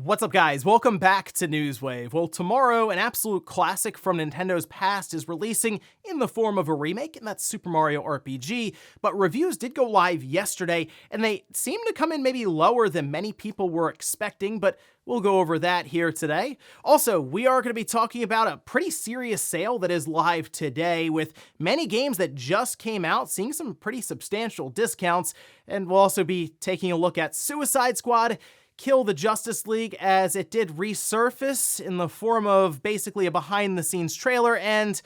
What's up, guys? Welcome back to Newswave. Well, tomorrow, an absolute classic from Nintendo's past is releasing in the form of a remake, and that's Super Mario RPG, but reviews did go live yesterday, and they seem to come in maybe lower than many people were expecting, but we'll go over that here today. Also, we are going to be talking about a pretty serious sale that is live today, with many games that just came out seeing some pretty substantial discounts, and we'll also be taking a look at Suicide Squad, Kill the Justice League, as it did resurface in the form of basically a behind-the-scenes trailer, and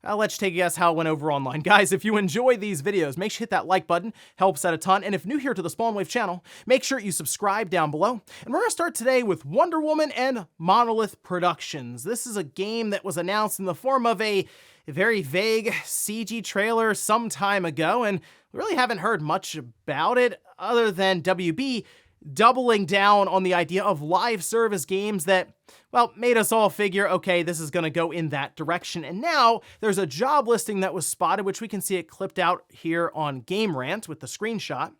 I'll let you take a guess how it went over online. Guys, if you enjoy these videos, make sure you hit that like button, helps out a ton, and if new here to the Spawnwave channel, make sure you subscribe down below. And we're going to start today with Wonder Woman and Monolith Productions. This is a game that was announced in the form of a very vague CG trailer some time ago, and we really haven't heard much about it other than WB doubling down on the idea of live service games that, well, made us all figure, okay, this is going to go in that direction. And now there's a job listing that was spotted, which we can see it clipped out here on Game Rant with the screenshot.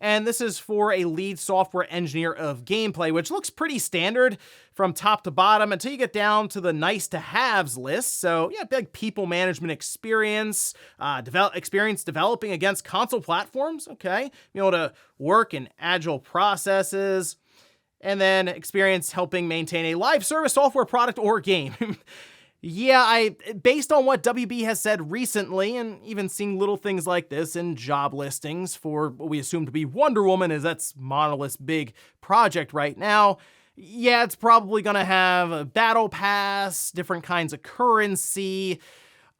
And this is for a lead software engineer of gameplay, which looks pretty standard from top to bottom until you get down to the nice to haves list. So yeah, big people management experience, experience developing against console platforms. Okay. Be able to work in agile processes, and then experience helping maintain a live service software product or game. Yeah, based on what WB has said recently, and even seeing little things like this in job listings for what we assume to be Wonder Woman, as that's Monolith's big project right now, yeah, it's probably gonna have a battle pass, different kinds of currency,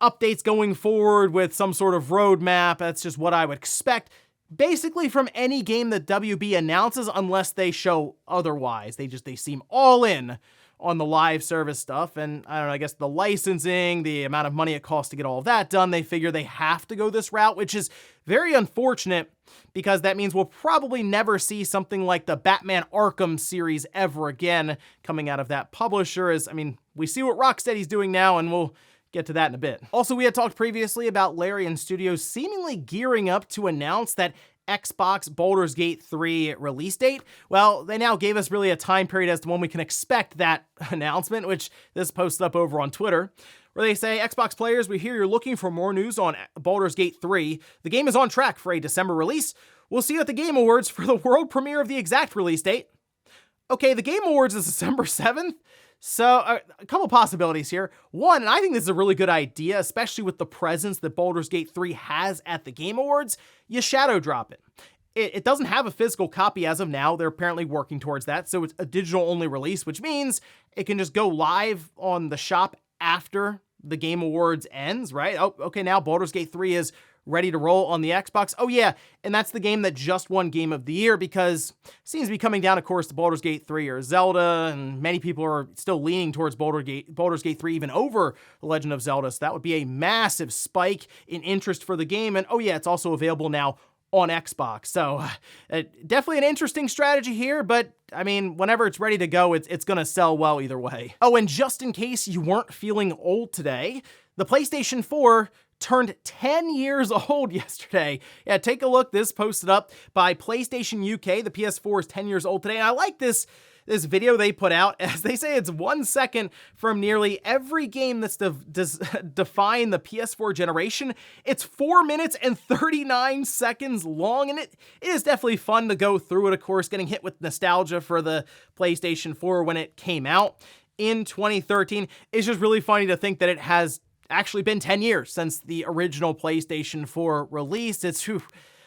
updates going forward with some sort of roadmap. That's just what I would expect, basically from any game that WB announces, unless they show otherwise. They seem all in on the live service stuff, and I don't know, I guess the licensing, the amount of money it costs to get all of that done, they figure they have to go this route, which is very unfortunate, because that means we'll probably never see something like the Batman Arkham series ever again coming out of that publisher. As, I mean, we see what Rocksteady's doing now, and we'll get to that in a bit. Also, we had talked previously about Larian Studios seemingly gearing up to announce that Xbox Baldur's Gate 3 release date. Well, they now gave us really a time period as to when we can expect that announcement, which this posted up over on Twitter, where they say, Xbox players, we hear you're looking for more news on Baldur's Gate 3. The game is on track for a December release. We'll see you at the Game Awards for the world premiere of the exact release date. Okay, the Game Awards is December 7th. So a couple possibilities here. One, and I think this is a really good idea, especially with the presence that Baldur's Gate 3 has at the Game Awards, you shadow drop it. It doesn't have a physical copy as of now. They're apparently working towards that. So it's a digital only release, which means it can just go live on the shop after the Game Awards ends, right? Oh, okay, now Baldur's Gate 3 is ready to roll on the Xbox. Oh yeah, and that's the game that just won Game of the Year, because it seems to be coming down, of course, to Baldur's Gate 3 or Zelda, and many people are still leaning towards Baldur's Gate 3 even over The Legend of Zelda, so that would be a massive spike in interest for the game, and oh yeah, it's also available now on Xbox. So definitely an interesting strategy here, but I mean, whenever it's ready to go, it's gonna sell well either way. Oh, and just in case you weren't feeling old today, the PlayStation 4 turned 10 years old yesterday. Yeah, take a look. This posted up by PlayStation UK. The PS4 is 10 years old today. And I like this video they put out, as they say it's 1 second from nearly every game that's defined the PS4 generation. It's 4 minutes and 39 seconds long, and it is definitely fun to go through it, of course, getting hit with nostalgia for the PlayStation 4 when it came out in 2013. It's just really funny to think that it has actually been 10 years since the original PlayStation 4 release. It's,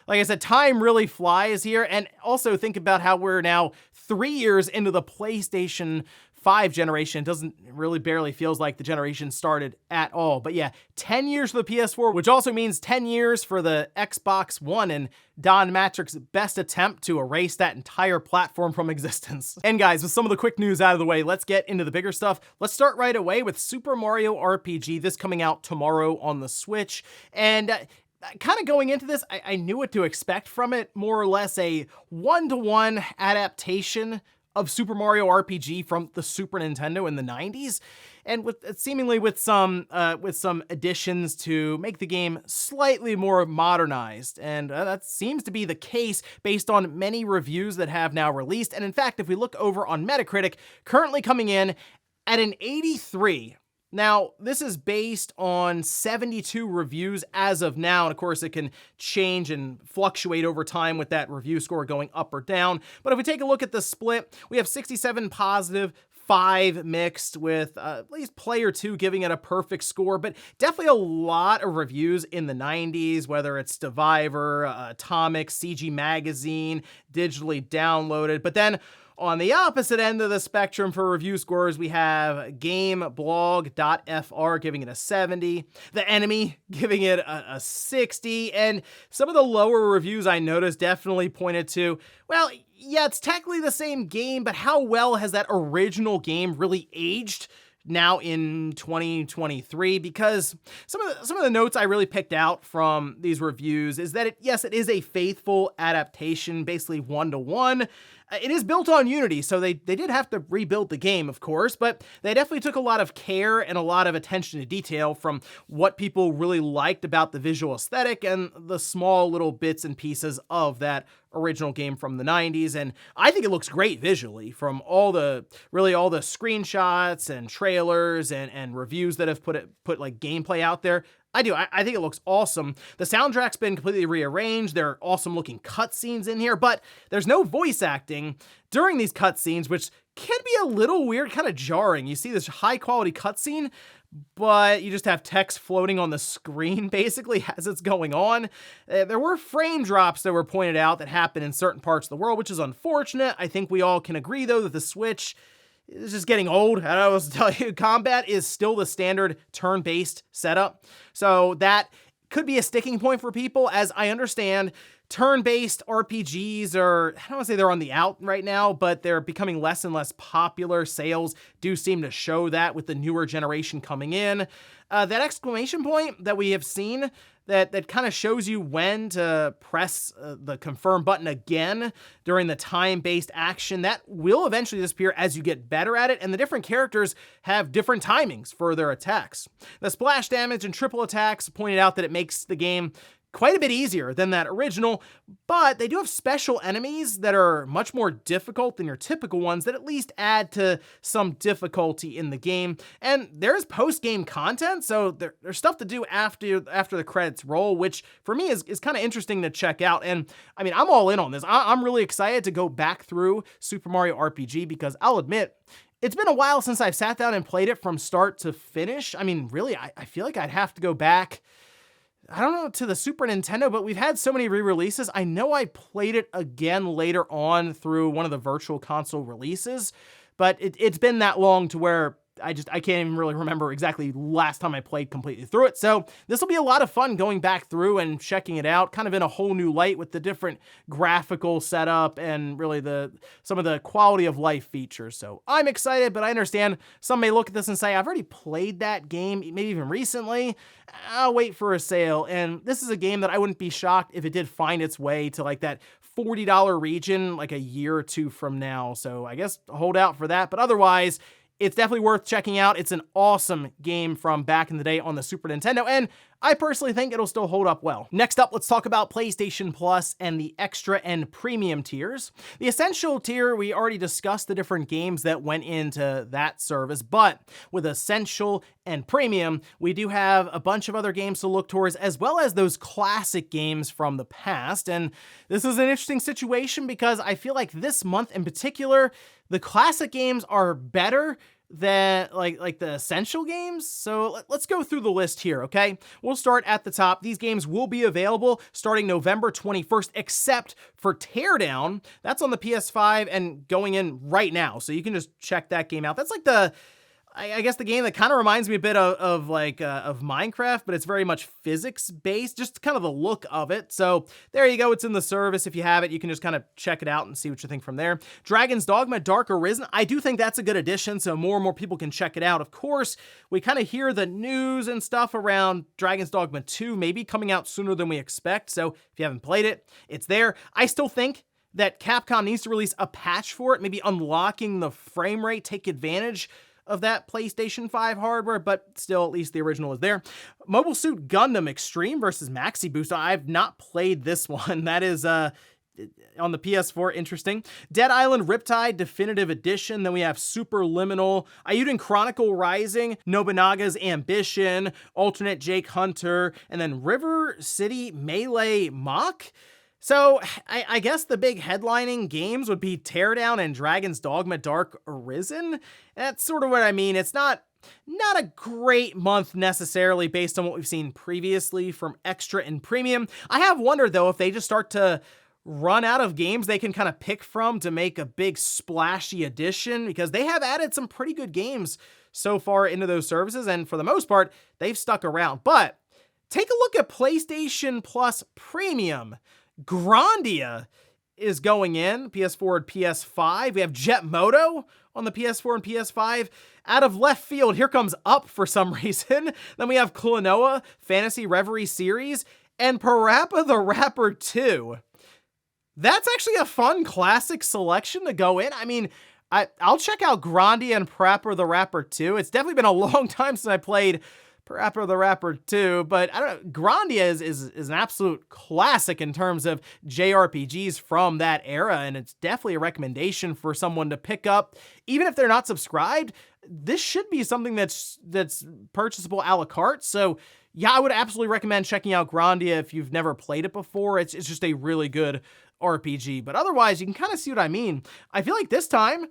like I said, time really flies here. And also think about how we're now 3 years into the PlayStation 5 generation. It doesn't really barely feels like the generation started at all. But yeah, 10 years for the PS4, which also means 10 years for the Xbox One, and Don Matrick's best attempt to erase that entire platform from existence. And guys, with some of the quick news out of the way, let's get into the bigger stuff. Let's start right away with Super Mario RPG. This coming out tomorrow on the Switch. And kind of going into this, I knew what to expect from it. More or less a one-to-one adaptation of Super Mario RPG from the Super Nintendo in the 90s, and with seemingly with some additions to make the game slightly more modernized. And that seems to be the case based on many reviews that have now released. And in fact, if we look over on Metacritic, currently coming in at an 83. Now, this is based on 72 reviews as of now, and of course it can change and fluctuate over time with that review score going up or down. But if we take a look at the split, we have 67 positive, 5 mixed, with at least player 2 giving it a perfect score, but definitely a lot of reviews in the 90s, whether it's Survivor, Atomic, CG Magazine, digitally downloaded. But then on the opposite end of the spectrum for review scores, we have GameBlog.fr giving it a 70, The Enemy giving it a 60, and some of the lower reviews I noticed definitely pointed to, well, yeah, it's technically the same game, but how well has that original game really aged now in 2023? Because some of the notes I really picked out from these reviews is that yes, it is a faithful adaptation, basically 1-to-1. It is built on Unity, so they did have to rebuild the game, of course, but they definitely took a lot of care and a lot of attention to detail from what people really liked about the visual aesthetic and the small little bits and pieces of that original game from the 90s. And I think it looks great visually from all the screenshots and trailers and reviews that have put like gameplay out there. I do. I think it looks awesome. The soundtrack's been completely rearranged. There are awesome looking cutscenes in here, but there's no voice acting during these cutscenes, which can be a little weird, kind of jarring. You see this high quality cutscene, but you just have text floating on the screen basically as it's going on. There were frame drops that were pointed out that happen in certain parts of the world, which is unfortunate. I think we all can agree though that the Switch is just getting old. I don't know what to tell you. Combat is still the standard turn-based setup. So that could be a sticking point for people. As I understand, turn-based RPGs are, I don't want to say they're on the out right now, but they're becoming less and less popular. Sales do seem to show that with the newer generation coming in. That exclamation point that we have seen that kind of shows you when to press the confirm button again during the time-based action, that will eventually disappear as you get better at it, and the different characters have different timings for their attacks. The splash damage and triple attacks pointed out that it makes the game quite a bit easier than that original, but they do have special enemies that are much more difficult than your typical ones that at least add to some difficulty in the game. And there's post-game content, so there's stuff to do after the credits roll, which for me is kind of interesting to check out. And I mean, I'm all in on this. I'm really excited to go back through Super Mario RPG because I'll admit, it's been a while since I've sat down and played it from start to finish. I mean, really, I feel like I'd have to go back, I don't know, to the Super Nintendo, but we've had so many re-releases. I know I played it again later on through one of the Virtual Console releases, but it's been that long to where I can't even really remember exactly last time I played completely through it. So this will be a lot of fun going back through and checking it out kind of in a whole new light with the different graphical setup and really some of the quality of life features. So I'm excited, but I understand some may look at this and say, I've already played that game, maybe even recently. I'll wait for a sale. And this is a game that I wouldn't be shocked if it did find its way to like that $40 region like a year or two from now. So I guess hold out for that. But otherwise, it's definitely worth checking out. It's an awesome game from back in the day on the Super Nintendo, and I personally think it'll still hold up well. Next up, let's talk about PlayStation Plus and the Extra and Premium tiers. The Essential tier, we already discussed the different games that went into that service, but with Essential and Premium, we do have a bunch of other games to look towards, as well as those classic games from the past. And this is an interesting situation because I feel like this month in particular, the classic games are better than like the Essential games. So let's go through the list here, okay? We'll start at the top. These games will be available starting November 21st, except for Teardown. That's on the PS5 and going in right now. So you can just check that game out. That's like I guess the game that kind of reminds me a bit of Minecraft, but it's very much physics-based, just kind of the look of it. So there you go, it's in the service. If you have it, you can just kind of check it out and see what you think from there. Dragon's Dogma Dark Arisen, I do think that's a good addition, so more and more people can check it out. Of course, we kind of hear the news and stuff around Dragon's Dogma 2 maybe coming out sooner than we expect, so if you haven't played it, it's there. I still think that Capcom needs to release a patch for it, maybe unlocking the frame rate, take advantage of that PlayStation 5 hardware, but still, at least the original is there. Mobile Suit Gundam Extreme versus Maxi Boost. I've not played this one. That is on the PS4, interesting. Dead Island Riptide Definitive Edition. Then we have Superliminal, Ayuden Chronicle Rising, Nobunaga's Ambition, Alternate Jake Hunter, and then River City Melee Mach. So I guess the big headlining games would be Teardown and Dragon's Dogma Dark Arisen. That's sort of what I mean. It's not a great month necessarily based on what we've seen previously from Extra and Premium. I have wondered though if they just start to run out of games they can kind of pick from to make a big splashy edition, because they have added some pretty good games so far into those services, and for the most part, they've stuck around. But take a look at PlayStation Plus Premium. Grandia is going in, PS4 and PS5. We have Jet Moto on the PS4 and PS5. Out of left field, here comes Up for some reason. Then we have Klonoa, Fantasy Reverie Series, and Parappa the Rapper 2. That's actually a fun classic selection to go in. I mean, I'll check out Grandia and Parappa the Rapper 2. It's definitely been a long time since I played Parappa the Rapper 2, but I don't know, Grandia is an absolute classic in terms of JRPGs from that era, and it's definitely a recommendation for someone to pick up. Even if they're not subscribed, this should be something that's purchasable a la carte, so yeah, I would absolutely recommend checking out Grandia if you've never played it before. It's just a really good RPG, but otherwise, you can kind of see what I mean. I feel like this time,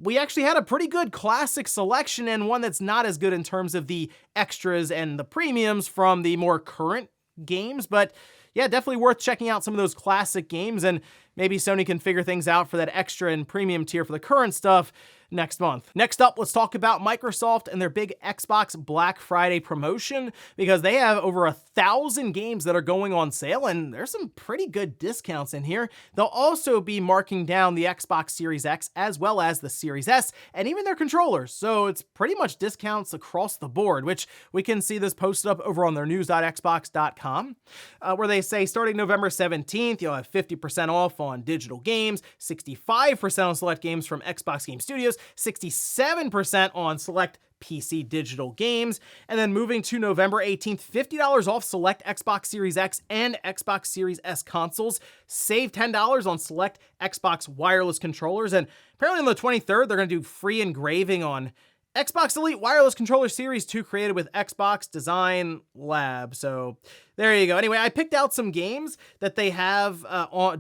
we actually had a pretty good classic selection, and one that's not as good in terms of the extras and the premiums from the more current games. But yeah, definitely worth checking out some of those classic games, and maybe Sony can figure things out for that extra and premium tier for the current stuff next month. Next up, let's talk about Microsoft and their big Xbox Black Friday promotion, because they have over 1,000 games that are going on sale, and there's some pretty good discounts in here. They'll also be marking down the Xbox Series X as well as the Series S, and even their controllers. So it's pretty much discounts across the board, which we can see this posted up over on their news.xbox.com, where they say starting November 17th, you'll have 50% off on digital games, 65% on select games from Xbox Game Studios, 67% on select PC digital games, and then moving to November 18th, $50 off select Xbox Series X and Xbox Series S consoles, save $10 on select Xbox wireless controllers, and apparently on the 23rd, they're going to do free engraving on Xbox Elite Wireless Controller Series 2 created with Xbox Design Lab. So there you go. Anyway, I picked out some games that they have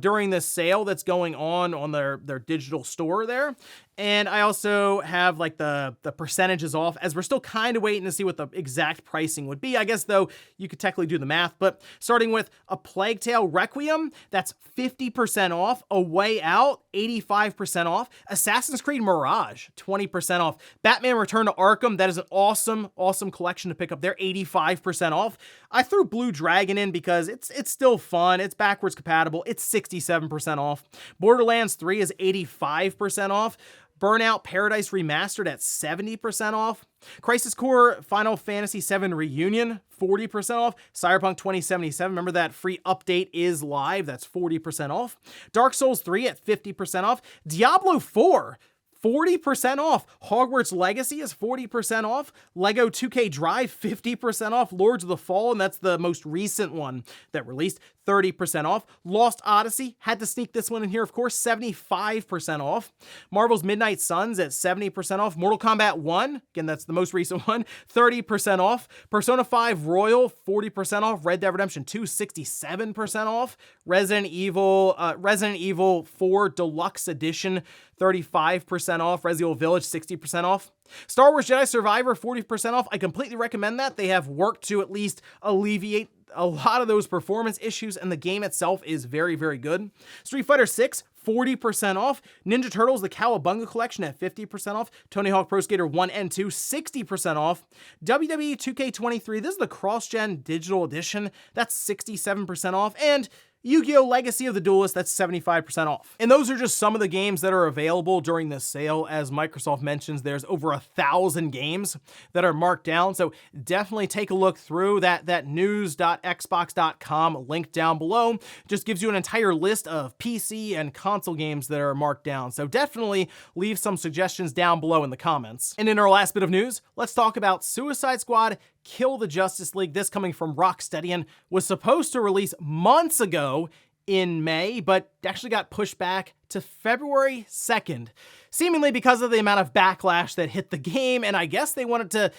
during this sale that's going on their digital store there. And I also have like the percentages off, as we're still kind of waiting to see what the exact pricing would be. I guess, though, you could technically do the math, but starting with A Plague Tale Requiem, that's 50% off. A Way Out, 85% off. Assassin's Creed Mirage, 20% off. Batman Return to Arkham, that is an awesome collection to pick up there, 85% off. I threw Blue Dragon in because it's still fun. It's backwards compatible. It's 67% off. Borderlands 3 is 85% off. Burnout Paradise Remastered at 70% off. Crisis Core Final Fantasy VII Reunion, 40% off. Cyberpunk 2077, remember that free update is live. That's 40% off. Dark Souls 3 at 50% off. Diablo 4, 40% off. Hogwarts Legacy is 40% off. Lego 2K Drive, 50% off. Lords of the Fallen, that's the most recent one that released, 30% off. Lost Odyssey, had to sneak this one in here, of course, 75% off. Marvel's Midnight Suns at 70% off. Mortal Kombat 1, again, that's the most recent one, 30% off. Persona 5 Royal, 40% off. Red Dead Redemption 2, 67% off. Resident Evil 4 Deluxe Edition, 35% off. Resident Evil Village, 60% off. Star Wars Jedi Survivor, 40% off. I completely recommend that. They have worked to at least alleviate a lot of those performance issues, and the game itself is very, very good. Street Fighter 6, 40% off. Ninja Turtles, the Cowabunga Collection at 50% off. Tony Hawk Pro Skater 1 and 2, 60% off. WWE 2K23, this is the cross-gen digital edition. That's 67% off. And Yu-Gi-Oh! Legacy of the Duelist, that's 75% off. And those are just some of the games that are available during this sale. As Microsoft mentions, there's over 1,000 games that are marked down, so definitely take a look through that news.xbox.com link down below. Just gives you an entire list of PC and console games that are marked down, so definitely leave some suggestions down below in the comments. And in our last bit of news, let's talk about Suicide Squad Kill the Justice League. This coming from Rocksteady and was supposed to release months ago in May, but actually got pushed back to February 2nd, seemingly because of the amount of backlash that hit the game, and I guess they wanted to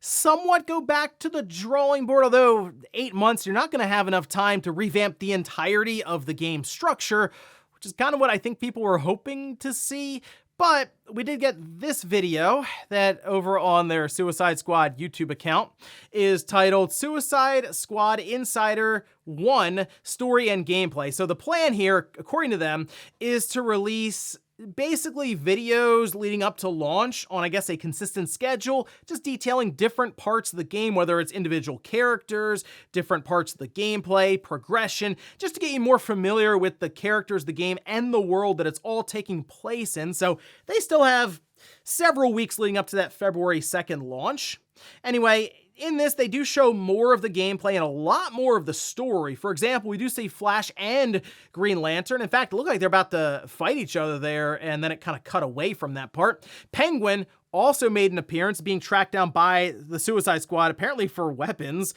somewhat go back to the drawing board, although 8 months, you're not going to have enough time to revamp the entirety of the game structure, which is kind of what I think people were hoping to see. But we did get this video that over on their Suicide Squad YouTube account is titled Suicide Squad Insider 1 Story and Gameplay. So the plan here, according to them, is to release basically videos leading up to launch on, I guess, a consistent schedule, just detailing different parts of the game, whether it's individual characters, different parts of the gameplay, progression, just to get you more familiar with the characters, the game, and the world that it's all taking place in. So they still have several weeks leading up to that February 2nd launch. Anyway, in this, they do show more of the gameplay and a lot more of the story. For example, we do see Flash and Green Lantern. In fact, it looked like they're about to fight each other there, and then it kind of cut away from that part. Penguin also made an appearance, being tracked down by the Suicide Squad, apparently for weapons.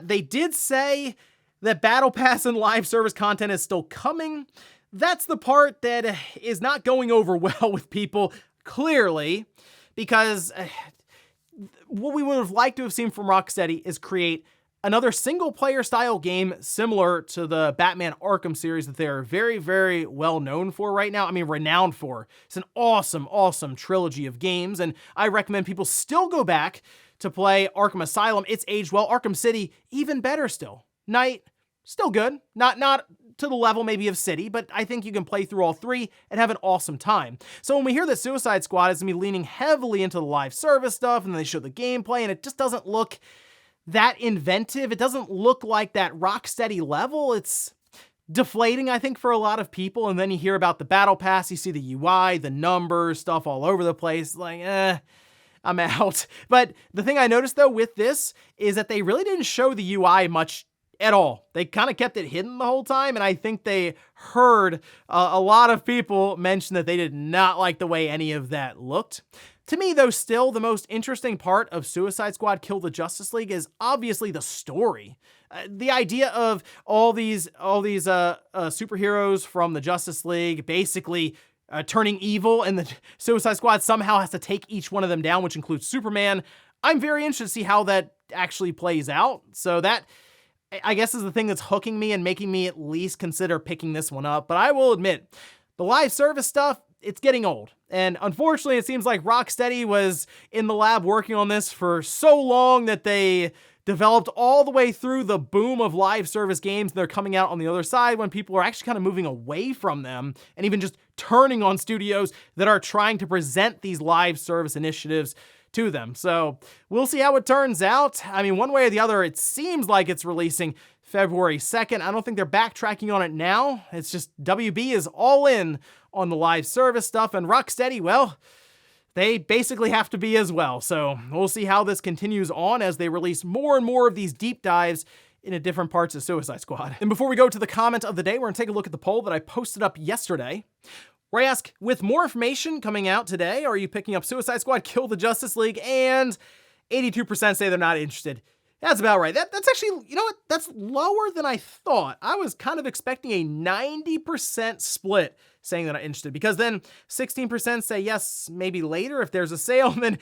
They did say that Battle Pass and live service content is still coming. That's the part that is not going over well with people, clearly, because what we would have liked to have seen from Rocksteady is create another single-player style game similar to the Batman Arkham series that they are very, very well known for right now. I mean, renowned for. It's an awesome, awesome trilogy of games, and I recommend people still go back to play Arkham Asylum. It's aged well. Arkham City, even better still. Knight, still good. Not to the level maybe of City, but I think you can play through all three and have an awesome time. So when we hear that Suicide Squad is going to be leaning heavily into the live service stuff, and they show the gameplay, and it just doesn't look that inventive, it doesn't look like that Rocksteady level, it's deflating, I think, for a lot of people. And then you hear about the Battle Pass, you see the UI, the numbers, stuff all over the place, like, I'm out. But the thing I noticed, though, with this is that they really didn't show the UI much at all. They kind of kept it hidden the whole time, and I think they heard a lot of people mention that they did not like the way any of that looked. To me, though, still the most interesting part of Suicide Squad Kill the Justice League is obviously the story. The idea of all these superheroes from the Justice League basically turning evil, and the Suicide Squad somehow has to take each one of them down, which includes Superman. I'm very interested to see how that actually plays out. So that, I guess, is the thing that's hooking me and making me at least consider picking this one up. But I will admit, the live service stuff, it's getting old. And unfortunately, it seems like Rocksteady was in the lab working on this for so long that they developed all the way through the boom of live service games. They're coming out on the other side when people are actually kind of moving away from them and even just turning on studios that are trying to present these live service initiatives to them. So we'll see how it turns out. I mean, one way or the other, it seems like it's releasing February 2nd. I don't think they're backtracking on it now. It's just WB is all in on the live service stuff, and Rocksteady, well, they basically have to be as well. So we'll see how this continues on as they release more and more of these deep dives into different parts of Suicide Squad. And before we go to the comment of the day, we're gonna take a look at the poll that I posted up yesterday, where I ask, with more information coming out today, are you picking up Suicide Squad Kill the Justice League? And 82% say they're not interested. That's about right. That's actually, you know what? That's lower than I thought. I was kind of expecting a 90% split saying they're not interested, because then 16% say yes, maybe later if there's a sale, and then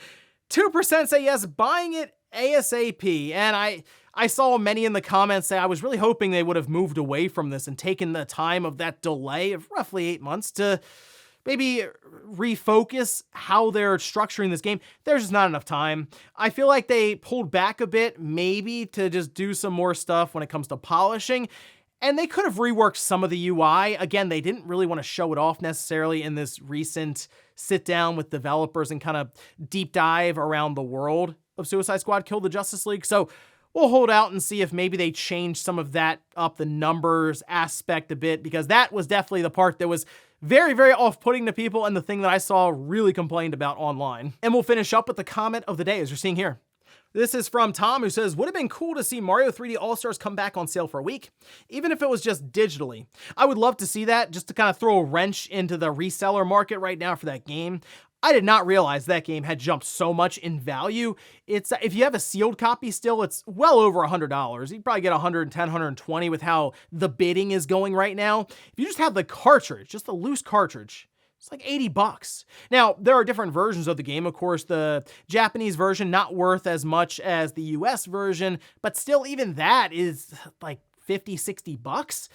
2% say yes, buying it ASAP. And I saw many in the comments say I was really hoping they would have moved away from this and taken the time of that delay of roughly 8 months to maybe refocus how they're structuring this game. There's just not enough time. I feel like they pulled back a bit, maybe to just do some more stuff when it comes to polishing, and they could have reworked some of the UI. Again, they didn't really want to show it off necessarily in this recent sit down with developers and kind of deep dive around the world of Suicide Squad Kill the Justice League. So we'll hold out and see if maybe they change some of that up, the numbers aspect a bit, because that was definitely the part that was very, very off-putting to people and the thing that I saw really complained about online. And we'll finish up with the comment of the day, as you're seeing here. This is from Tom, who says, would have been cool to see Mario 3D All-Stars come back on sale for a week, even if it was just digitally. I would love to see that, just to kind of throw a wrench into the reseller market right now for that game. I did not realize that game had jumped so much in value. It's if you have a sealed copy still, it's well over $100. You'd probably get 110, 120 with how the bidding is going right now. If you just have the cartridge, just the loose cartridge, it's like 80 bucks. Now, there are different versions of the game. Of course, the Japanese version not worth as much as the US version, but still even that is like 50, 60 bucks.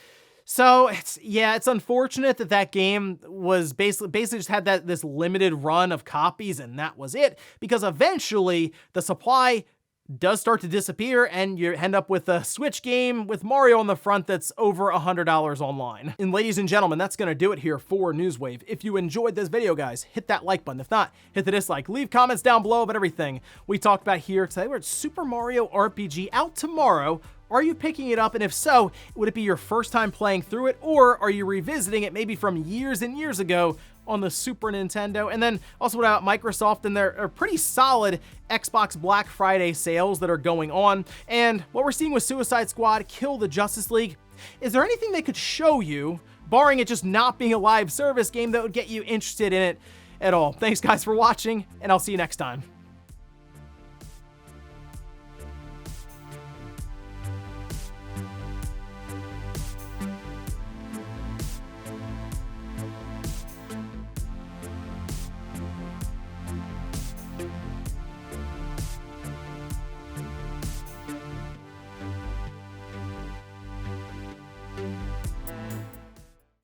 So it's unfortunate that that game was basically just had this limited run of copies and that was it, because eventually the supply does start to disappear and you end up with a Switch game with Mario on the front that's over $100 online. And ladies and gentlemen, that's gonna do it here for Newswave. If you enjoyed this video, guys, hit that like button. If not, hit the dislike. Leave comments down below about everything we talked about here today. We're at Super Mario RPG out tomorrow. Are you picking it up? And if so, would it be your first time playing through it, or are you revisiting it maybe from years and years ago on the Super Nintendo? And then also what about Microsoft and their pretty solid Xbox Black Friday sales that are going on, and what we're seeing with Suicide Squad Kill the Justice League. Is there anything they could show you, barring it just not being a live service game, that would get you interested in it at all? Thanks guys for watching, and I'll see you next time.